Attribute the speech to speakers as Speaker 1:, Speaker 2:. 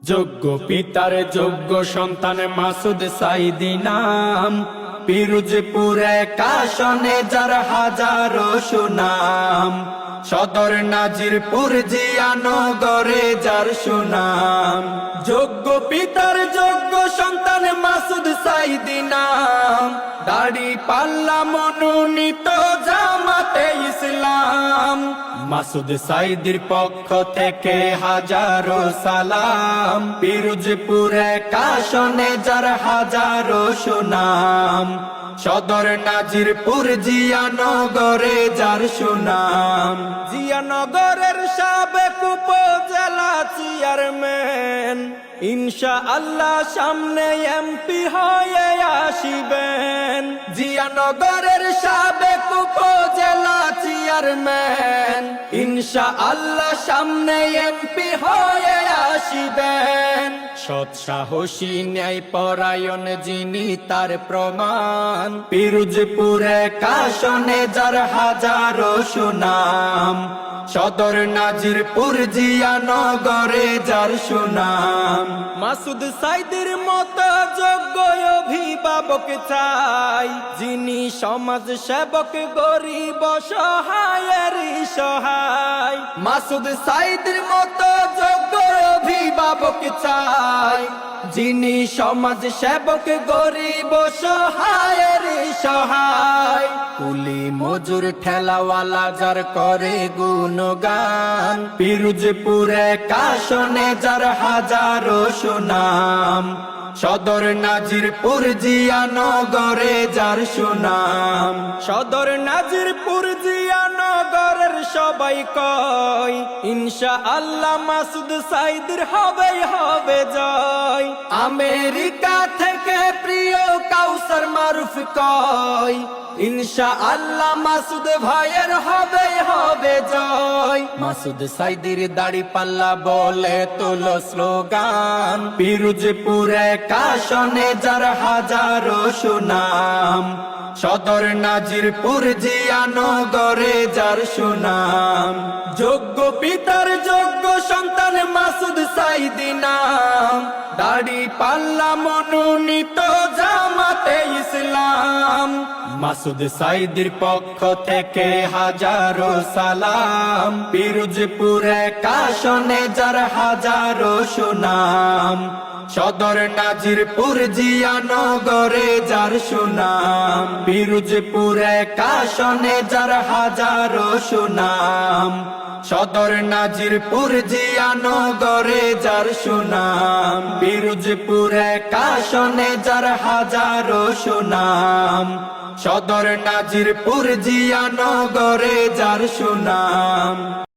Speaker 1: যোগ্য পিতার যোগ্য সন্তান মাসুদ সাইদি নাম, পিরোজপুরে কাশনে যার হাজারো সুনাম, সদর নাজিরপুর জিয়ানগরে যার সুনাম। যোগ্য পিতার যোগ্য সন্তান মাসুদ সাইদি নাম, দাড়ি পাল্লা মনোনীত জামাতে ইসলাম। মাসুদ সাইদির পক্ষ থেকে হাজারো সালাম, পিরোজপুরে কাশনে যার হাজারো সুনাম, সদর নাজিরপুর জিয়ানগরে যার সুনাম। জিয়ানগরের সাবেক উপজেলা চেয়ারম্যান, ইনশাআল্লাহ সামনে এমপি হয়ে আসিবেন। জিয়ানগরের সাবেক উপজেলা চেয়ারম্যান, ইনশাআল্লাহ সামনে এমপি হয়ে আসিবেন। সৎ সাহসী ন্যায় পরায়ণ যিনি তার প্রমাণ, পিরোজপুরে কাশনে যার হাজারো সুনাম, সদর নাজিরপুর জিয়ানগরে যার সুনাম। মাসুদ সাইদির মতো যোগ্য অভিভাবক চাই, যিনি সমাজ সেবক গরিব সহায়ের সহায়। মাসুদ সাইদির মতো যোগ্য অভিভাবক চাই, যিনি সমাজ সেবক গরিব সহায়ের সহায়। কুলি মজুর ঠেলাওয়ালা যার করে গুণগান, পিরোজপুরে কাশনে যার হাজারো সুনাম, সদর নাজিরপুর জিয়ানগরে যার সুনাম। সদর নাজিরপুর জিয়ানগরের সবাই কয়, ইনশাআল্লাহ মাসুদ সাইদির হবে জয়। আমেরিকা থেকে প্রিয় কাউসার মারুফ কয়, ইনশাআল্লাহ মাসুদ ভাইয়ের হবে জয়। মাসুদ সাইদির দাড়ি পাল্লা বলে তোলো স্লোগান, পিরোজপুরে কাশনে যার হাজারো সুনাম, সদর নাজিরপুর জিয়ানগরে যার সুনাম। যোগ্য পিতার যোগ্য সন্তান মাসুদ সাইদি নাম, দাড়ি পাল্লা মনোনীত জামাতে ইসলাম। মাসুদ সাইদির পক্ষ থেকে হাজারো সালাম, পিরোজপুরে কাশনে যার হাজারো সুনাম, সদর নাজিরপুর জিয়ানগরে যার সুনাম। পিরোজপুরে কাশনে যার হাজারো সুনাম, সদর নাজিরপুর জিয়ানগরে যার সুনাম। পিরোজপুরে কাশনে যার হাজারো সুনাম, সদর নাজিরপুর জিয়ানগরে যার সুনাম।